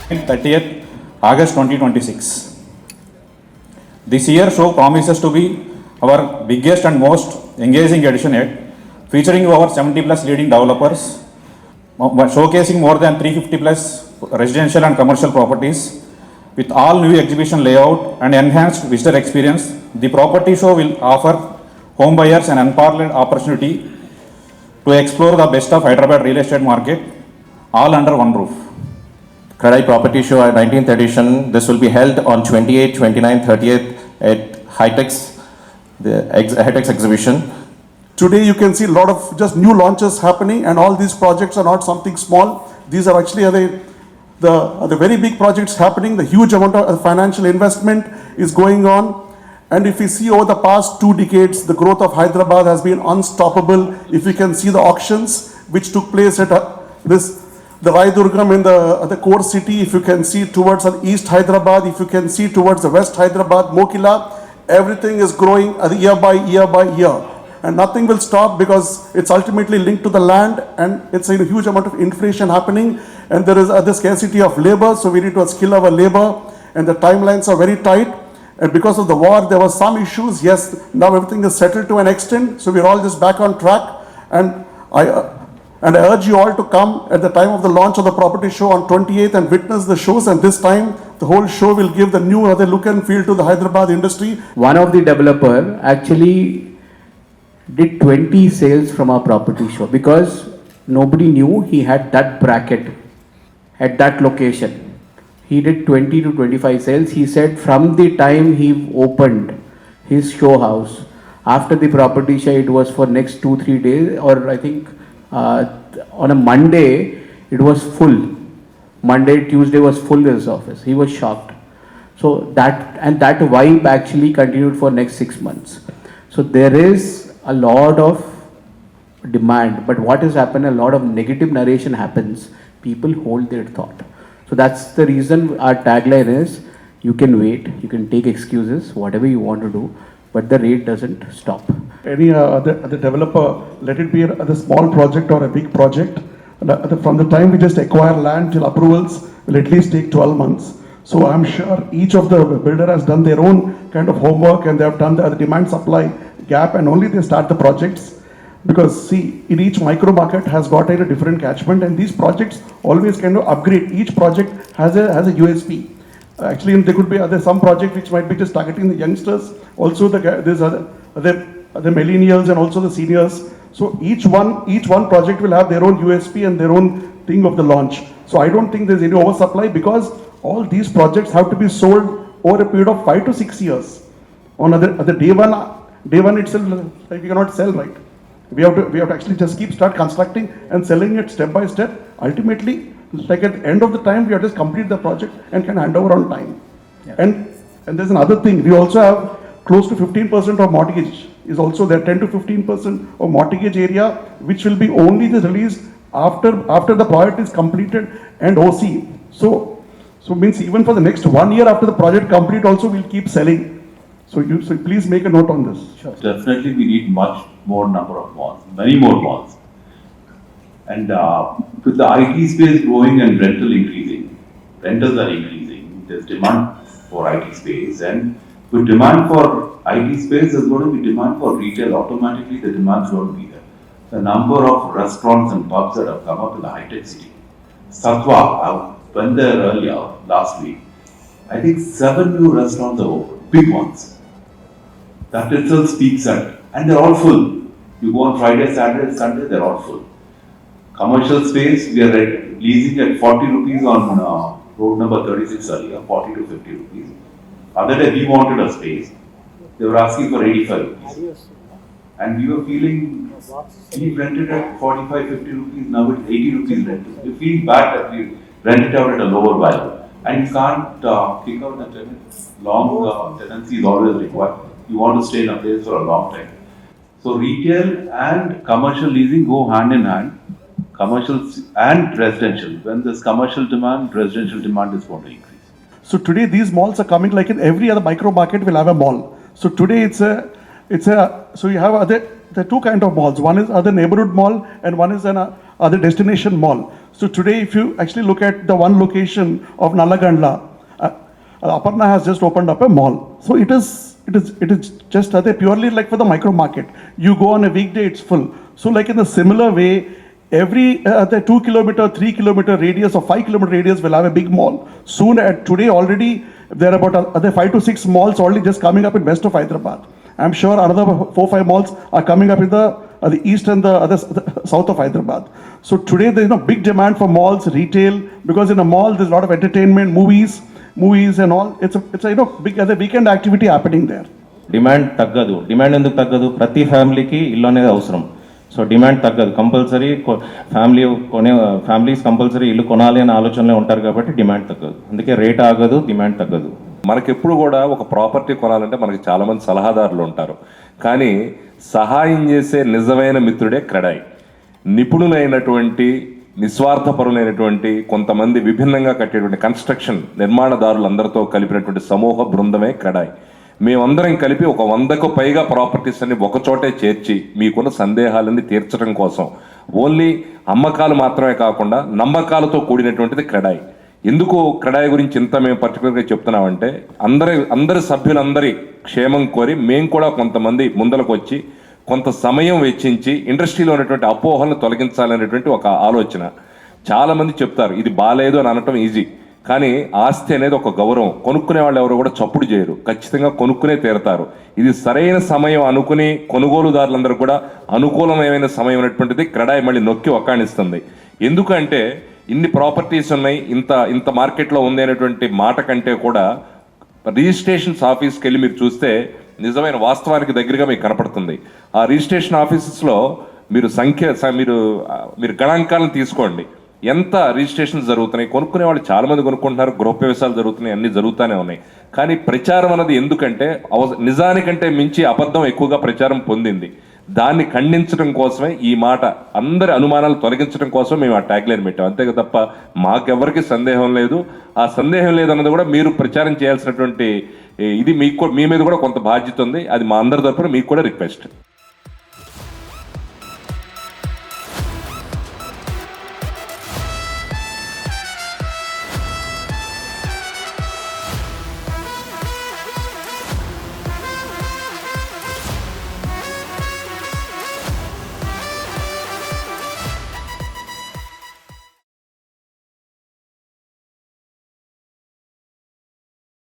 30th August 2026. This year show promises to be our biggest and most engaging edition yet, featuring over 70 plus leading developers, showcasing more than 350 plus residential and commercial properties with all new exhibition layout and enhanced visitor experience. The property show will offer home buyers an unparalleled opportunity to explore the best of Hyderabad real estate market, all under one roof. CREDAI Property Show, our 19th edition. This will be held on 28th, 29th, 30th at HITEX, the HITEX exhibition. Today you can see a lot of just new launches happening, and all these projects are not something small. These are actually the very big projects happening. The huge amount of financial investment is going on. And if we see over the past 2 decades, the growth of Hyderabad has been unstoppable. If we can see the auctions which took place at the Raidurgam in the core city, if you can see towards the East Hyderabad, if you can see towards the West Hyderabad, Mokila, everything is growing year by year by year. And nothing will stop because it's ultimately linked to the land, and it's a huge amount of inflation happening, and there is the scarcity of labor, so we need to skill our labor, and the timelines are very tight. And because of the war, there were some issues. Yes, now everything is settled to an extent, so we're all just back on track. And I urge you all to come at the time of the launch of the property show on 28th and witness the shows. And this time, the whole show will give the new other look and feel to the Hyderabad industry. One of the developer actually did 20 sales from our property show because nobody knew he had that bracket at that location. He did 20 to 25 sales. He said from the time he opened his show house, after the property show, it was for next 2-3 days, or I think on a Monday, it was full. Monday, Tuesday was full in his office. He was shocked. So that vibe actually continued for next 6 months. So there is a lot of demand, but what has happened, a lot of negative narration happens. People hold their thought. So that's the reason our tagline is, you can wait, you can take excuses, whatever you want to do, but the rate doesn't stop. Any other developer, let it be a small project or a big project, from the time we just acquire land till approvals will at least take 12 months. So I'm sure each of the builder has done their own kind of homework, and they have done the demand supply gap, and only they start the projects. Because see, in each micro market has got a different catchment, and these projects always kind of upgrade. Each project has a USP. Actually, there could be some project which might be just targeting the youngsters. Also, there's other millennials and also the seniors. So each one project will have their own USP and their own thing of the launch. So I don't think there's any oversupply, because all these projects have to be sold over a period of 5 to 6 years. On the day one itself, like, we cannot sell, right? We have to actually just start constructing and selling it step by step. Ultimately, like at the end of the time, we have just complete the project and can hand over on time. Yeah. And there's another thing. We also have close to 15% of mortgage is also there. 10 to 15% of mortgage area, which will be only released after the project is completed and OC. So means even for the next 1 year after the project complete, also we'll keep selling. So please make a note on this. Sure. Definitely, we need much more number of malls, many more malls. And with the IT space growing and rentals are increasing, there's demand for IT space, and with demand for IT space, there's going to be demand for retail. Automatically, the demand is going to be there. The number of restaurants and pubs that have come up in the high-tech city. Satwa, I went there earlier, last week. I think 7 new restaurants are open, big ones. That itself speaks at, and they're all full. You go on Friday, Saturday, Sunday, they're all full. Commercial space, we are leasing at 40 rupees on road number 36 earlier, 40 to 50 rupees. Other day we wanted a space, they were asking for 85 rupees. And we were feeling, we rented at 45, 50 rupees, now it's 80 rupees rental. We feel bad that we rent it out at a lower value. And you can't kick out the tenant. Long tenancy is always required. You want to stay in a place for a long time. So retail and commercial leasing go hand in hand. Commercial and residential. When there's commercial demand, residential demand is going to increase. So today these malls are coming, like in every other micro market will have a mall. So today so you have there are two kind of malls. One is other neighborhood mall and one is an other destination mall. So today, if you actually look at the one location of Nallagandla, Aparna has just opened up a mall. So it is just purely like for the micro market. You go on a weekday, it's full. So like in a similar way, every 2 kilometer, 3 kilometer radius or 5 kilometer radius will have a big mall. Soon, today already there are about other 5 to 6 malls already just coming up in west of Hyderabad. I'm sure another 4-5 malls are coming up in the east and the south of Hyderabad. So today there is big demand for malls, retail, because in a mall there's a lot of entertainment, movies and all. It's a big as a weekend activity happening there. Demand తగ్గదు. Demand ఎందుకు తగ్గదు? ప్రతి ఫ్యామిలీకి ఇల్లు అనేది అవసరం. So demand తగ్గదు. Compulsory families compulsory ఇల్లు కొనాలి అనే ఆలోచనలో ఉంటారు కాబట్టి డిమాండ్ తగ్గదు. అందుకే రేట్ ఆగదు, డిమాండ్ తగ్గదు. మనకెప్పుడు కూడా ఒక ప్రాపర్టీ కొనాలంటే మనకి చాలామంది సలహాదారులు ఉంటారు, కానీ సహాయం చేసే నిజమైన మిత్రుడే క్రెడాయ్. నిపుణులైనటువంటి నిస్వార్థపరులైనటువంటి కొంతమంది విభిన్నంగా కట్టేటువంటి కన్స్ట్రక్షన్ నిర్మాణదారులందరితో కలిపినటువంటి సమూహ బృందమే క్రెడాయ్. మేమందరం కలిపి ఒక 100కు పైగా ప్రాపర్టీస్ అన్ని ఒకచోటే చేర్చి మీకున్న సందేహాలన్నీ తీర్చడం కోసం ఓన్లీ అమ్మకాలు మాత్రమే కాకుండా నమ్మకాలతో కూడినటువంటిది క్రెడాయ్. ఎందుకు క్రెడాయ్ గురించి ఇంత మేము పర్టికులర్గా చెప్తున్నామంటే అందరి సభ్యులందరి క్షేమం కోరి మేము కూడా కొంతమంది ముందరకు వచ్చి కొంత సమయం వెచ్చించి ఇండస్ట్రీలో ఉన్నటువంటి అపోహలను తొలగించాలనేటువంటి ఒక ఆలోచన. చాలామంది చెప్తారు ఇది బాగాలేదు అని అనటం ఈజీ, కానీ ఆస్తి అనేది ఒక గౌరవం. కొనుక్కునే వాళ్ళు ఎవరు కూడా చప్పుడు చేయరు, ఖచ్చితంగా కొనుక్కునే తీరతారు. ఇది సరైన సమయం అనుకుని కొనుగోలుదారులందరూ కూడా అనుకూలమైన సమయం అనేటువంటిది క్రెడాయ్ మళ్ళీ నొక్కి ఒక్కాణిస్తుంది. ఎందుకంటే ఇన్ని ప్రాపర్టీస్ ఉన్నాయి, ఇంత మార్కెట్లో ఉంది అనేటువంటి మాట కంటే కూడా రిజిస్ట్రేషన్స్ ఆఫీస్కి వెళ్ళి మీరు చూస్తే నిజమైన వాస్తవానికి దగ్గరగా మీకు కనపడుతుంది. ఆ రిజిస్ట్రేషన్ ఆఫీసెస్లో మీరు గణాంకాలను తీసుకోండి, ఎంత రిజిస్ట్రేషన్స్ జరుగుతున్నాయి. కొనుక్కునే వాళ్ళు చాలామంది కొనుక్కుంటున్నారు, గృహప్రవేశాలు జరుగుతున్నాయి, అన్నీ జరుగుతూనే ఉన్నాయి. కానీ ప్రచారం అన్నది ఎందుకంటే నిజానికంటే మించి అబద్ధం ఎక్కువగా ప్రచారం పొందింది. దాన్ని ఖండించడం కోసమే ఈ మాట, అందరి అనుమానాలు తొలగించడం కోసం మేము ఆ ట్యాగ్లైన్ పెట్టాం. అంతే తప్ప మాకెవరికి సందేహం లేదు. ఆ సందేహం లేదన్నది కూడా మీరు ప్రచారం చేయాల్సినటువంటి ఇది మీ మీద కూడా కొంత బాధ్యత ఉంది. అది మా అందరి తరపున మీకు కూడా రిక్వెస్ట్.